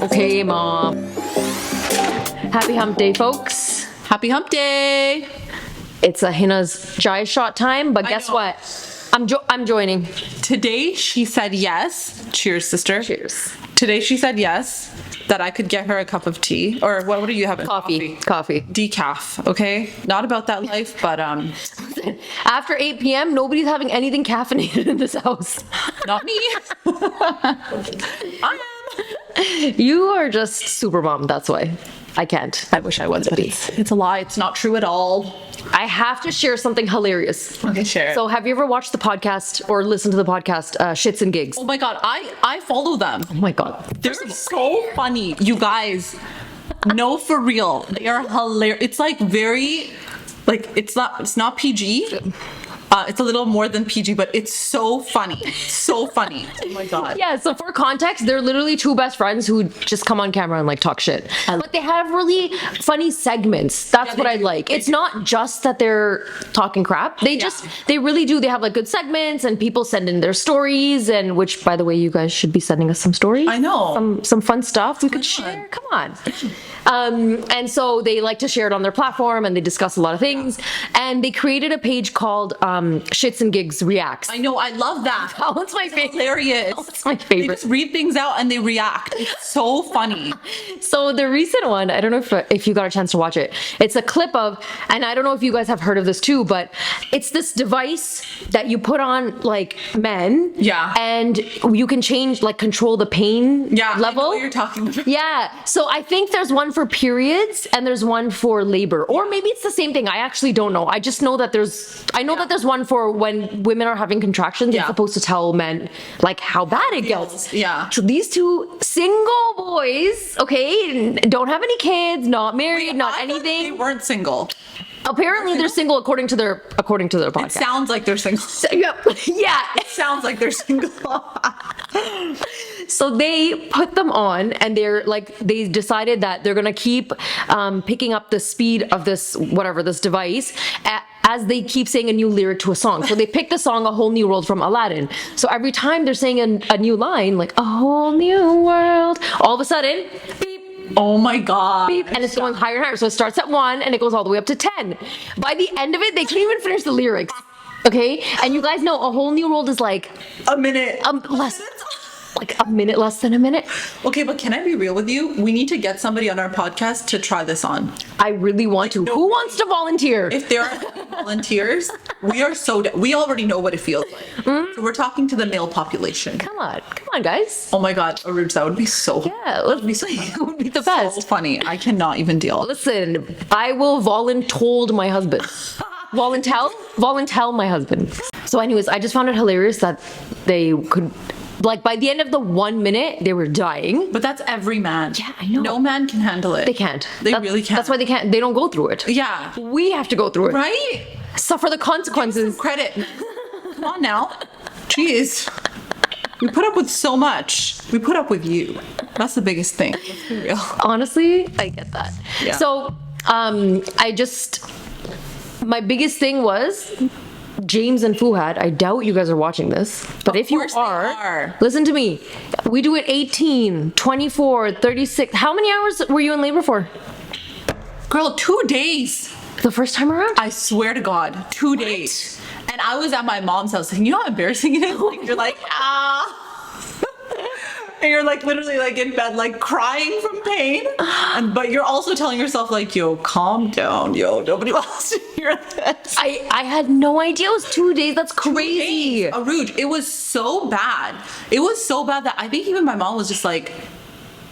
Okay, Mom. Happy hump day, folks. Happy hump day. It's a Hina's Jai shot time, but guess know. what? I'm joining. Today she said yes. Cheers, sister. Cheers. Today she said yes that I could get her a cup of tea. Or what do you have? Coffee. Decaf, okay? Not about that life, but After 8 p.m., nobody's having anything caffeinated in this house. not me. I am. You are just super mom, that's why. I can't. I wish I was, but it's a lie. It's not true at all. I have to share something hilarious. Okay, share it. So have you ever watched the podcast or listened to the podcast Shits and Gigs? Oh my god, I follow them. Oh my god. They're so funny. You guys, no, for real. They are hilarious. It's like very, like, it's not PG. It's a little more than PG, but it's so funny. So funny. Oh my god. Yeah, so for context, they're literally two best friends who just come on camera and like talk shit. But they have really funny segments. That's what I like. It's not just that they're talking crap. They really do. They have like good segments and people send in their stories, and which, by the way, you guys should be sending us some stories. I know. Some fun stuff we could share. Come on. And so they like to share it on their platform and they discuss a lot of things. And they created a page called Shits and Gigs Reacts. I know. I love that. That one's my favorite. Hilarious. That's my They favorite. just read things out and they react. It's so funny. So the recent one, I don't know if you got a chance to watch it. It's a clip of, and I don't know if you guys have heard of this too, but it's this device that you put on like men. Yeah. And you can change, like control the pain level. I know what you're talking about. Yeah. So I think there's one for periods and there's one for labor. Or maybe it's the same thing. I actually don't know. I just know that that there's one for when women are having contractions. It's supposed to tell men like how bad it gets. Yeah. So these two single boys, okay, don't have any kids, not married, not I thought anything. They weren't single. Apparently they're single according to their podcast. It sounds like they're single. Yep. Yeah. It sounds like they're single. So they put them on and they decided that they're gonna keep picking up the speed of this device as they keep saying a new lyric to a song. So they picked the song A Whole New World from Aladdin. So every time they're saying a new line, like a whole new world, all of a sudden, beep, Oh my god. beep, and it's going higher and higher. So it starts at 1 and it goes all the way up to 10. By the end of it, they can't even finish the lyrics. Okay? And you guys know A Whole New World is like A minute. like a minute less than a minute. Okay, but can I be real with you? We need to get somebody on our podcast to try this on. I really want to. Who wants to volunteer? If there are volunteers, we are we already know what it feels like. So we're talking to the male population. Come on, guys. Oh my god, Aruj, that would be so. Yeah, let's be That would be the so best. funny. I cannot even deal. Listen, I will voluntold my husband. Voluntel my husband. So anyways, I just found it hilarious that they could, like, by the end of the 1 minute, they were dying. But that's every man. Yeah, I know. No man can handle it. They can't. They really can't. That's why they don't go through it. Yeah. We have to go through it. Right? Suffer the consequences. Credit. Come on now. Jeez. We put up with so much. We put up with you. That's the biggest thing. Let's be real. Honestly, I get that. Yeah. So, my biggest thing was James and Fuhad. I doubt you guys are watching this, but if you course they are, are. listen to me. We do it 18, 24, 36. How many hours were you in labor for? Girl, 2 days. The first time around? I swear to God, 2 days. And I was at my mom's house. And you know how embarrassing it is? Like, you're like, ah. And you're like literally like in bed, like crying from pain. But you're also telling yourself like, yo, calm down. Yo, nobody wants to hear this. I had no idea it was 2 days. That's crazy. Aruj, it was so bad. It was so bad that I think even my mom was just like,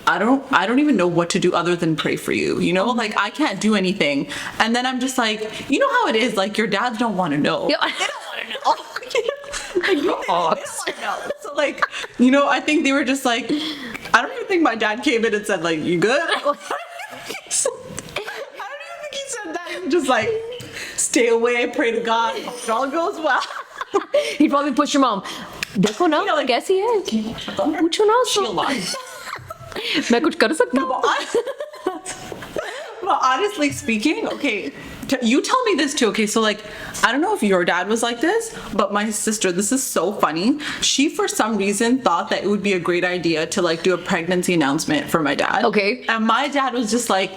I don't even know what to do other than pray for you. You know, like I can't do anything. And then I'm just like, you know how it is. Like your dads don't want to know. Yeah. They don't want to know. They don't want to know. So like, you know, I think they were just like, I don't even think my dad came in and said like, you good? I don't even think he said that. He was just like, stay away, pray to God, hope it all goes well. He'd probably push your mom. देखो ना, I guess he is. पूछो ना उसको. मैं कुछ कर सकता हूँ? But honestly speaking, okay, You tell me this too. Okay, so like, I don't know if your dad was like this, but my sister, this is so funny. She, for some reason, thought that it would be a great idea to like do a pregnancy announcement for my dad. Okay. And my dad was just like,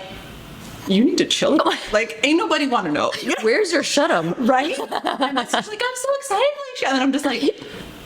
you need to chill. Like, ain't nobody want to know. Where's your shut up? Right? And my sister's like, I'm so excited. And then I'm just like,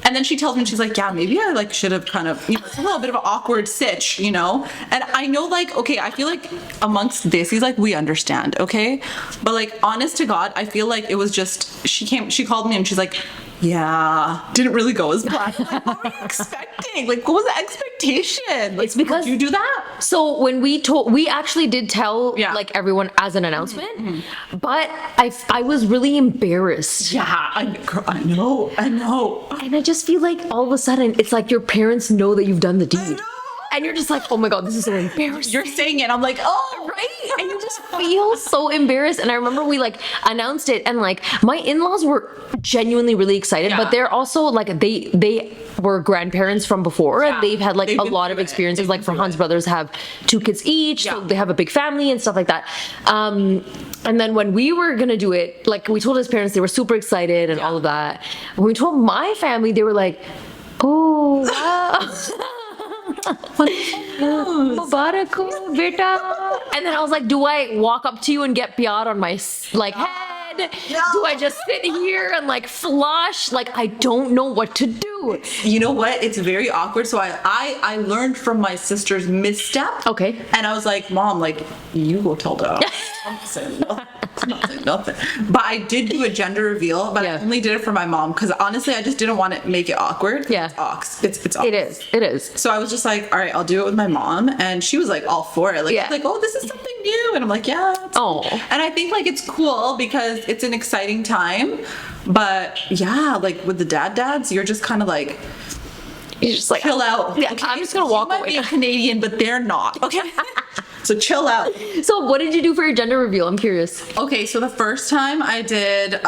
and then she tells me, she's like, yeah, maybe I like should have kind of, it's a little bit of an awkward sitch, And I know, like, okay, I feel like amongst this, he's like, we understand, okay? But like, honest to God, I feel like it was just, she called me and she's like, yeah, didn't really go as planned. Like, what were you expecting? Like, what was the expectation? Like, It's because- did you do that? So when we actually did tell Yeah. like everyone as an announcement, but I was really embarrassed. Yeah, I know. And I just feel like all of a sudden it's like your parents know that you've done the deed. And you're just like, oh my God, this is so embarrassing. You're saying it. I'm like, oh, Right? And you just feel so embarrassed. And I remember we like announced it and like my in-laws were genuinely really excited, Yeah. but they're also like they were grandparents from before Yeah. and they've had like They've a been lot through of it. experiences. They've Like been for through Hans it. brothers have 2 kids each, so Yeah. they have a big family and stuff like that. And then when we were gonna do it, like we told his parents, they were super excited and all of that. When we told my family, they were like, oh wow. Mubarak ho, beta. And then I was like, do I walk up to you and get piyar on my head? Do I just sit here and like flush? Like I don't know what to do. You know what? It's very awkward. So I learned from my sister's misstep. Okay. And I was like, Mom, like, you go tell Dad. I'm not saying nothing. I'm not saying nothing. But I did do a gender reveal, but Yeah. I only did it for my mom because honestly, I just didn't want to make it awkward. Yeah. It's ox. It's ox. It is. It is. So I was just like, all right, I'll do it with my mom. And she was like all for it. Like, Yeah. she's like, oh, this is something new. And I'm like, yeah. It's Oh. cool. And I think like it's cool because it's an exciting time. But yeah, like with the dads, you're just kind of like, You're just like chill out. Yeah, I'm just gonna walk you might away. be a Canadian, but they're not. Okay. So chill out. So what did you do for your gender reveal? I'm curious. Okay, so the first time I did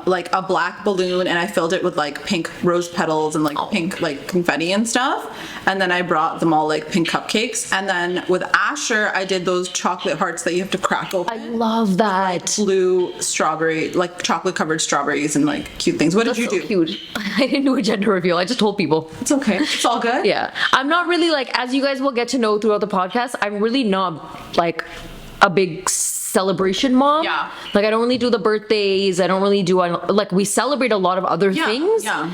like a black balloon and I filled it with like pink rose petals and like pink like confetti and stuff. And then I brought them all like pink cupcakes. And then with Asher, I did those chocolate hearts that you have to crack open. I love that. Blue strawberry, like chocolate covered strawberries and like cute things. What did you So do? cute. I didn't do a gender reveal. I just told people. It's okay. It's all good. Yeah. I'm not really like, as you guys will get to know throughout the podcast, I'm really not like a big celebration mom. Yeah. Like I don't really do the birthdays. I don't really do, like we celebrate a lot of other things. Yeah.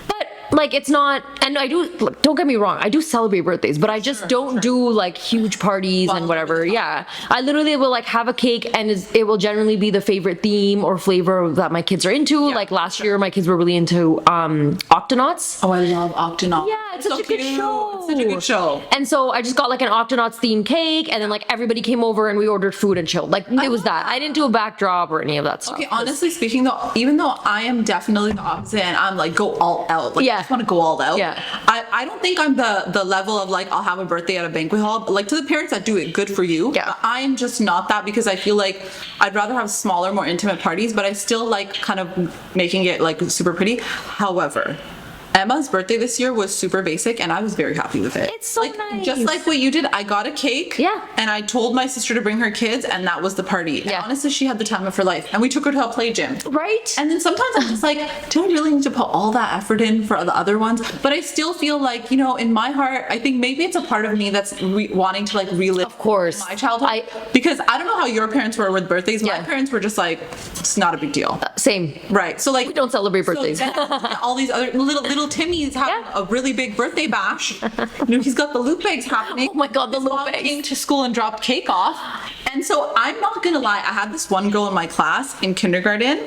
But like it's not, and I do, look, don't get me wrong, I do celebrate birthdays, but I just don't do like huge parties and whatever. Yeah. I literally will like have a cake and it will generally be the favorite theme or flavor that my kids are into. Like last year, my kids were really into Octonauts. Oh, I love Octonauts. Yeah, it's such a good show. It's such a good show. And so I just got like an Octonauts themed cake, and then like everybody came over and we ordered food and chilled. Like it was that. I didn't do a backdrop or any of that stuff. Okay, honestly speaking though, even though I am definitely the opposite and I'm like go all out. Like Yeah. I just want to go all out. Yeah. I don't think I'm the level of like I'll have a birthday at a banquet hall. But, like to the parents that do it, good for you. Yeah. But I'm just not that because I feel like I'd rather have smaller, more intimate parties, but I still like kind of making it like super pretty. However, Emma's birthday this year was super basic and I was very happy with it. It's so like, nice. Just like what you did, I got a cake. Yeah. And I told my sister to bring her kids and that was the party. And Yeah. honestly, she had the time of her life. And we took her to a play gym. Right? And then sometimes I'm just like, do I really need to put all that effort in for the other ones? But I still feel like, in my heart, I think maybe it's a part of me that's wanting to like relive Of course. my childhood. Because I don't know how your parents were with birthdays. My Yeah. parents were just like, it's not a big deal. Same. Right. So like We don't celebrate birthdays. So then all these other little Timmy's having Yeah. a really big birthday bash. He's got the loop bags happening. Oh my God, the His loop mom bags. came to school and dropped cake off. And so I'm not gonna lie, I had this one girl in my class in kindergarten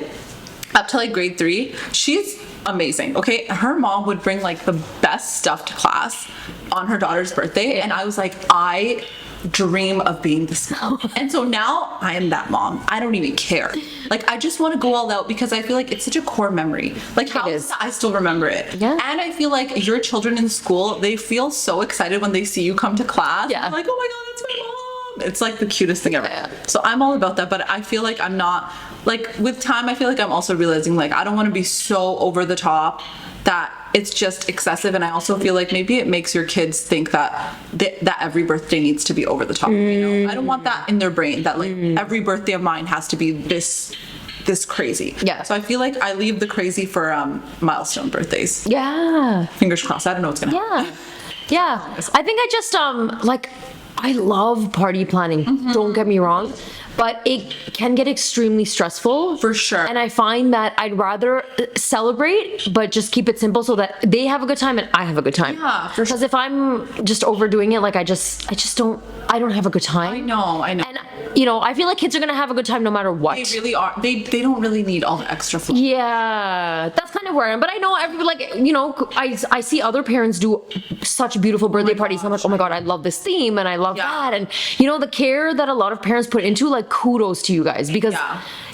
up to like grade 3. She's amazing. Okay, her mom would bring like the best stuff to class on her daughter's birthday, and I was like, I dream of being this mom. And so now I am that mom. I don't even care. Like I just want to go all out because I feel like it's such a core memory. Like how is. I still remember it. Yeah. And I feel like your children in school, they feel so excited when they see you come to class. Yeah. They're like, oh my God, it's my mom. It's like the cutest thing ever. Yeah. So I'm all about that, but I feel like I'm not, like with time, I feel like I'm also realizing like I don't want to be so over the top that it's just excessive, and I also feel like maybe it makes your kids think that that every birthday needs to be over the top. You know, I don't want that in their brain, that like every birthday of mine has to be this crazy. Yeah. So I feel like I leave the crazy for milestone birthdays. Yeah. Fingers crossed. I don't know what's gonna happen. Yeah. Yeah. I think I just like I love party planning. Don't get me wrong. But it can get extremely stressful. For sure. And I find that I'd rather celebrate, but just keep it simple so that they have a good time and I have a good time. Yeah, for sure. Because if I'm just overdoing it, like I just don't have a good time. I know. And you know, I feel like kids are gonna have a good time no matter what. They really are. They don't really need all the extra fluff. Yeah, that's kind of where I am. But I know like, you know, I see other parents do such beautiful birthday parties. I'm like, oh my God, I love this theme and I love that. And you know, the care that a lot of parents put into, like, kudos to you guys, because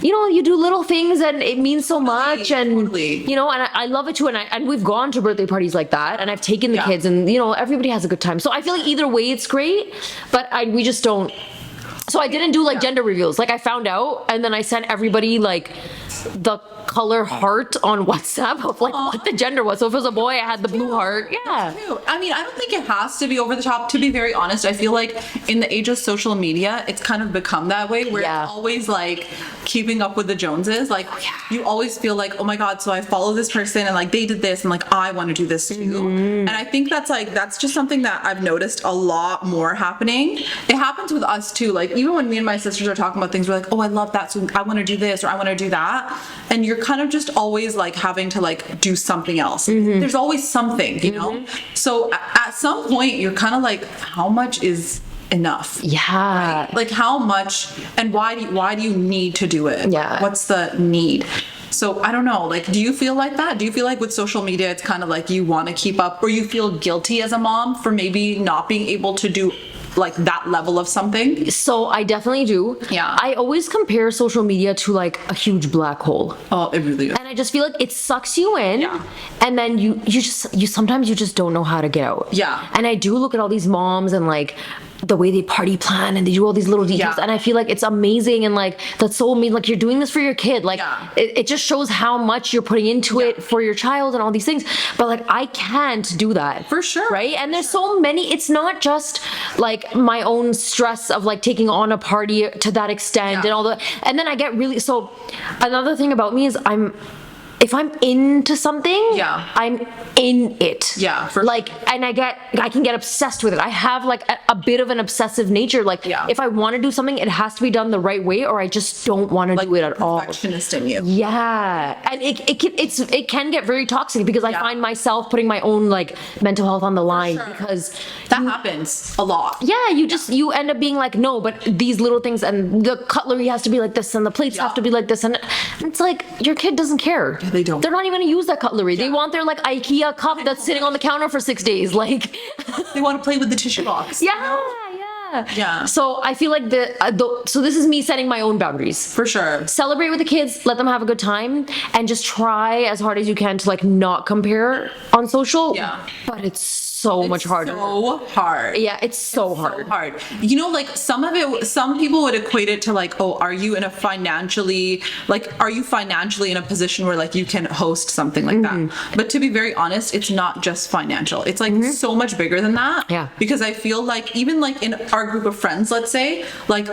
you know, you do little things and it means so much. And you know, and I love it too. And we've gone to birthday parties like that, and I've taken the kids, and you know, everybody has a good time. So I feel like either way it's great, but we just don't. So I didn't do like gender reveals. Like I found out, and then I sent everybody like the color heart on WhatsApp of like what the gender was. So if it was a boy, I had the blue heart. Yeah. I mean, I don't think it has to be over the top. To be very honest, I feel like in the age of social media, it's kind of become that way, where it's always like keeping up with the Joneses. Like you always feel like, oh my God, so I follow this person and like they did this and like I want to do this too. And I think that's just something that I've noticed a lot more happening. It happens with us too. Like even when me and my sisters are talking about things, we're like, oh, I love that, so I want to do this or I want to do that. And you're kind of just always like having to like do something else. There's always something, you know? So at some point you're kind of like, how much is enough? Yeah. Like how much, and why do you need to do it? Yeah. What's the need? So I don't know, like, do you feel like that? Do you feel like with social media, it's kind of like you want to keep up, or you feel guilty as a mom for maybe not being able to do like that level of something? So I definitely do. Yeah. I always compare social media to like a huge black hole. Oh, it really is. And I just feel like it sucks you in. Yeah. And then you sometimes you just don't know how to get out. Yeah. And I do look at all these moms and like the way they party plan and they do all these little details, and I feel like it's amazing, and like that's so amazing. Like you're doing this for your kid. Like it just shows how much you're putting into it for your child and all these things. But like I can't do that. For sure. Right? And there's so many, it's not just like my own stress of like taking on a party to that extent and all the, and then I get really, so another thing about me is if I'm into something, I'm in it. Yeah, for like, and I can get obsessed with it. I have like a bit of an obsessive nature. Like, if I want to do something, it has to be done the right way, or I just don't want to do it at all. Perfectionist in you. Yeah, and it can get very toxic because I find myself putting my own like mental health on the line because that happens a lot. Yeah, you end up being like, no, but these little things, and the cutlery has to be like this, and the plates have to be like this, and it's like your kid doesn't care. They don't. They're not even gonna use that cutlery. They want their like IKEA cup that's sitting on the counter for 6 days. Like they want to play with the tissue box. Yeah. So I feel like so this is me setting my own boundaries. For sure. Celebrate with the kids, let them have a good time, and just try as hard as you can to like not compare on social. Yeah. But it's so much harder. So hard. Yeah, it's so hard. You know, like some people would equate it to like, oh, are you financially in a position where like you can host something like that? But to be very honest, it's not just financial. It's like so much bigger than that. Yeah. Because I feel like even like in our group of friends, let's say, like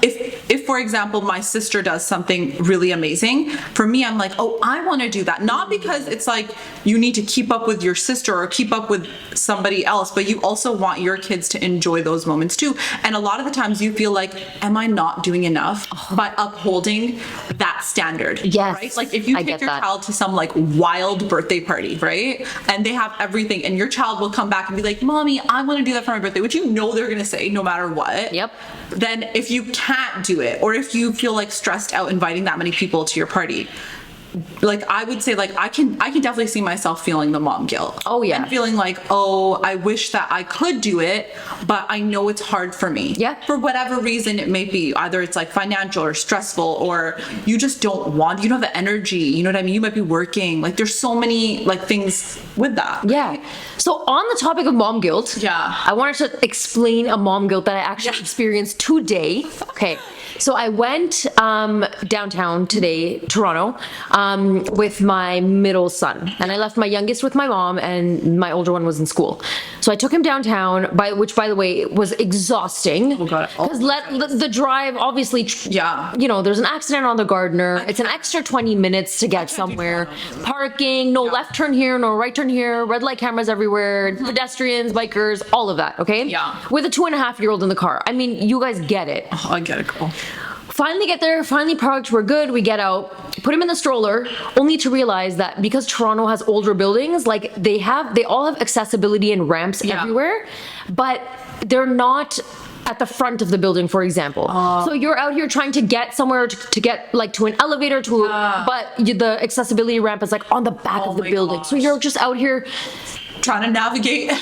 if for example my sister does something really amazing, for me I'm like, oh, I want to do that. Not because it's like you need to keep up with your sister or keep up with somebody else, but you also want your kids to enjoy those moments too. And a lot of the times you feel like, am I not doing enough by upholding that standard? Yes. Right? Like if you take your child to some like wild birthday party, right? And they have everything, and your child will come back and be like, Mommy, I want to do that for my birthday, which you know they're gonna say no matter what. Yep. Then if you can't do it, or if you feel like stressed out inviting that many people to your party, like I would say, like I can definitely see myself feeling the mom guilt. Oh yeah. And feeling like, oh, I wish that I could do it, but I know it's hard for me. Yeah. For whatever reason it may be, either it's like financial or stressful, or you just don't want, you don't have the energy, you know what I mean? You might be working. Like there's so many like things with that. Yeah. So on the topic of mom guilt, I wanted to explain a mom guilt that I actually experienced today. Okay. So I went downtown today, Toronto, with my middle son, and I left my youngest with my mom, and my older one was in school. So I took him downtown, which by the way was exhausting. Oh God. Because the drive, obviously, Yeah. you know, there's an accident on the Gardner. It's an extra 20 minutes to get somewhere. Parking, no left turn here, no right turn here, red light cameras everywhere, pedestrians, bikers, all of that, okay? Yeah. With a 2.5-year-old in the car. I mean, you guys get it. Oh, I get it, girl. Finally get there, finally parked, we're good, we get out, put him in the stroller, only to realize that because Toronto has older buildings, like they all have accessibility and ramps Yeah. everywhere, but they're not at the front of the building, for example. So you're out here trying to get somewhere to get like to an elevator but the accessibility ramp is like on the back of the my building. So gosh. you're just out here. Trying to navigate.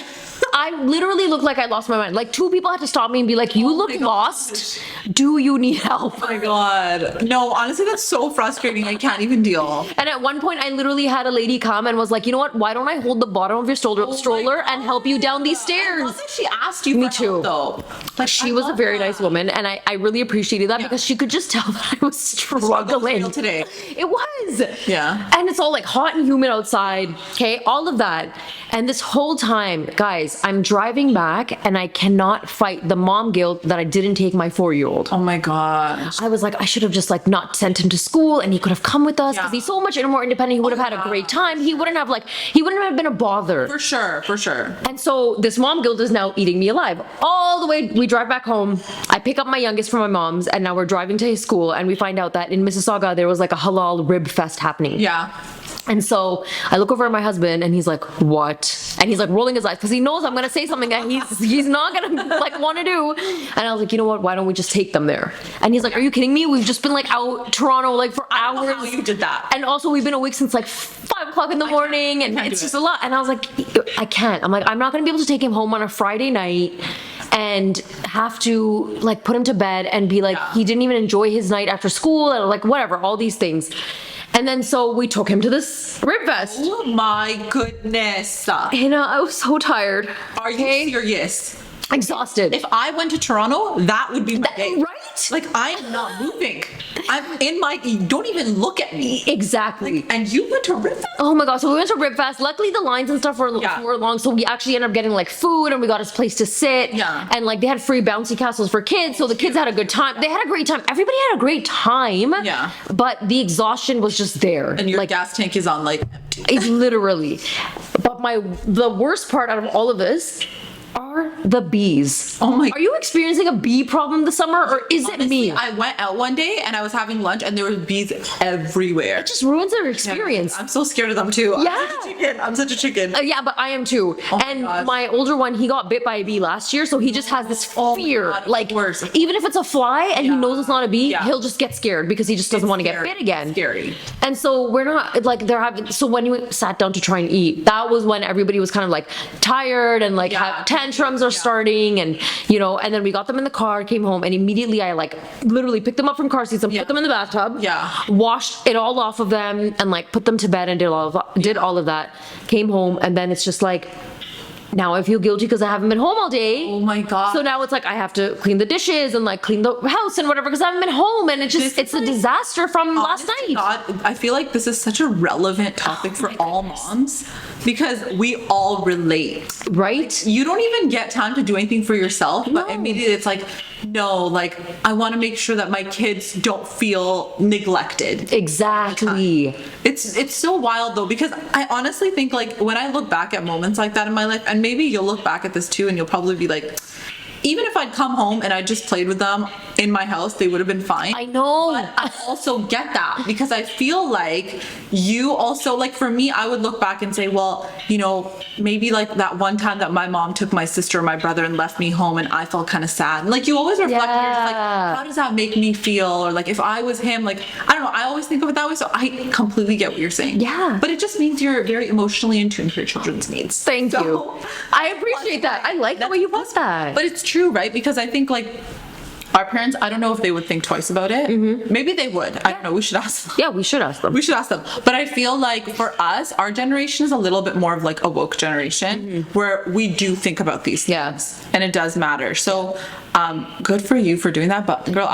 I literally looked like I lost my mind. Like 2 people had to stop me and be like, "You look God. lost. Do you need help?" Oh my God. No, honestly, that's so frustrating. I can't even deal. And at one point, I literally had a lady come and was like, "You know what? Why don't I hold the bottom of your stroller and help you down these I stairs?" love that she asked you Me for too. help, though. Like, She I was a love very that. nice woman, and I really appreciated that because she could just tell that I was struggling real today. It was. Yeah. And it's all like hot and humid outside. Okay, all of that. And this whole time, guys, I'm driving back and I cannot fight the mom guilt that I didn't take my 4-year-old. Oh my gosh. I was like, I should have just like not sent him to school and he could have come with us because Yeah. he's so much more independent. He would have had a great time. He wouldn't have been a bother. For sure, for sure. And so this mom guilt is now eating me alive. All the way, we drive back home. I pick up my youngest from my mom's, and now we're driving to his school, and we find out that in Mississauga there was like a halal rib fest happening. Yeah. And so I look over at my husband, and he's like, "What?" And he's like rolling his eyes because he knows I'm gonna say something that he's not gonna like want to do. And I was like, "You know what? Why don't we just take them there?" And he's like, "Are you kidding me? We've just been like out Toronto like for I don't know hours." how you did that. And also we've been awake since like 5 o'clock in the morning, and can't it's do just it. a lot. And I was like, I can't. I'm like, I'm not gonna be able to take him home on a Friday night and have to like put him to bed and be like, Yeah. he didn't even enjoy his night after school and like whatever, all these things. And then so we took him to this rib fest. Oh my goodness. And I was so tired. Are you serious? Exhausted. If I went to Toronto, that would be my day. Right? Like, I'm not moving. I'm in my, don't even look at me. Exactly. And you went to Rib Fest? Oh my god! So we went to Rib Fest. Luckily, the lines and stuff were Yeah. long, so we actually ended up getting like food, and we got us a place to sit. Yeah. And like they had free bouncy castles for kids, so the kids had a good time. They had a great time. Everybody had a great time. Yeah. But the exhaustion was just there. And your like gas tank is on like empty. literally. But the worst part out of all of this are the bees. Oh my- Are you experiencing a bee problem this summer, or is it me? I went out one day and I was having lunch and there were bees everywhere. It just ruins their experience. I'm so scared of them too. Yeah. I'm such a chicken. Yeah, but I am too. Oh my and gosh. my older one, he got bit by a bee last year, so he just has this Oh my fear. God, like, worse. even if it's a fly and he Yeah. knows it's not a bee, Yeah. he'll just get scared because he just doesn't want to get scary. bit again. Scary. And so we're not like they're having. So when we sat down to try and eat, that was when everybody was kind of like tired and like Yeah. tantrums are starting, and and then we got them in the car, came home, and immediately I like literally picked them up from car seats and Yeah. put them in the bathtub. Yeah. Washed it all off of them and like put them to bed and did all of that. Came home, and then it's just like, now I feel guilty because I haven't been home all day. Oh my God. So now it's like I have to clean the dishes and like clean the house and whatever because I haven't been home, and it's a disaster from last Honest to night. God, I feel like this is such a relevant topic for all moms because we all relate. Right? You don't even get time to do anything for yourself, but No. immediately it's like, no, like I want to make sure that my kids don't feel neglected. Exactly. It's so wild though, because I honestly think like when I look back at moments like that in my life, and maybe you'll look back at this too and you'll probably be like, even if I'd come home and I just played with them in my house, they would have been fine. I know. But I also get that because I feel like you also, like for me, I would look back and say, well, maybe like that one time that my mom took my sister or my brother and left me home and I felt kind of sad. And like you always reflect and you're just like, Yeah. how does that make me feel? Or like if I was him, like, I don't know, I always think of it that way. So I completely get what you're saying. Yeah. But it just means you're very emotionally in tune for your children's needs. Thank So- you. I appreciate that. I like the way you put that. But it's true, right? Because I think like our parents, I don't know if they would think twice about it. Maybe they would. I don't know. We should ask them. yeah, we should ask them. We should ask them. But I feel like for us, our generation is a little bit more of like a woke generation where we do think about these things. Yeah. And it does matter. So good for you for doing that. But girl,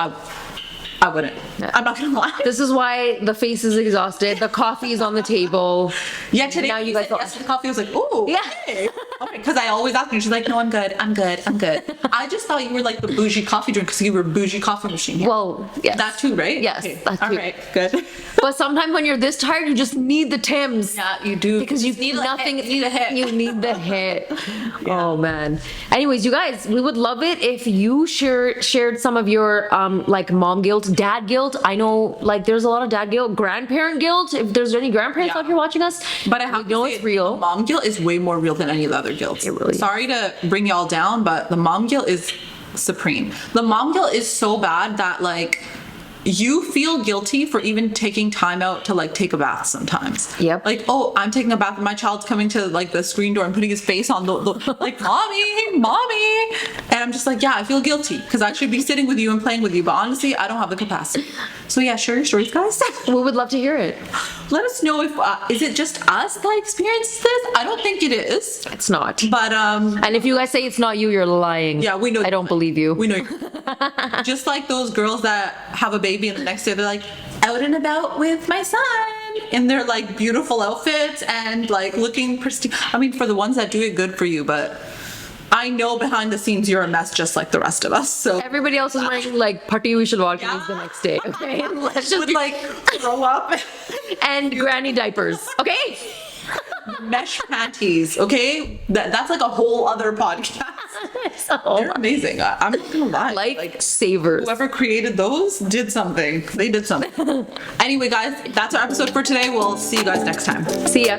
I wouldn't. I'm not gonna lie. This is why the face is exhausted. The coffee is on the table. Yeah, today Now you guys said yes to the coffee. I was like, ooh, Yeah. okay. Because I always ask her. She's like, no, I'm good. I just thought you were like the bougie coffee drink because you were bougie coffee machine. Well, yes. That too, right? Yes, Okay. that All too. right, good. But sometimes when you're this tired, you just need the Tims. Yeah, you do. Because you just need need nothing. You need a hit. You need the hit. Oh man. Anyways, you guys, we would love it if you shared some of your like mom guilt, dad guilt. I know like there's a lot of dad guilt, grandparent guilt. If there's any grandparents Yeah. out here watching us, But I have we know to say, it's real. Mom guilt is way more real than any of the other guilts. It really is. Sorry to bring y'all down, but the mom guilt is supreme. The mom guilt is so bad that like you feel guilty for even taking time out to like take a bath sometimes. Yep. Like, oh, I'm taking a bath and my child's coming to like the screen door and putting his face on the like, mommy. And I'm just like, yeah, I feel guilty because I should be sitting with you and playing with you. But honestly, I don't have the capacity. So yeah, share your stories, guys. We would love to hear it. Let us know if is it just us that experiences this? I don't think it is. It's not. But And if you guys say it's not you, you're lying. yeah, we know. I don't believe you. We know. Just like those girls that have a baby and the next day they're like out and about with my son in their like beautiful outfits and like looking pristine. I mean, for the ones that do it, good for you. But I know behind the scenes you're a mess just like the rest of us. So Everybody else is wearing like party we should watch movies the next day. Okay, let's just would like throw up. and granny diapers. Okay. Mesh panties. Okay, that's like a whole other podcast. They're amazing. I'm not gonna lie. Like savers. Whoever created those did something. They did something. Anyway, guys, that's our episode for today. We'll see you guys next time. See ya.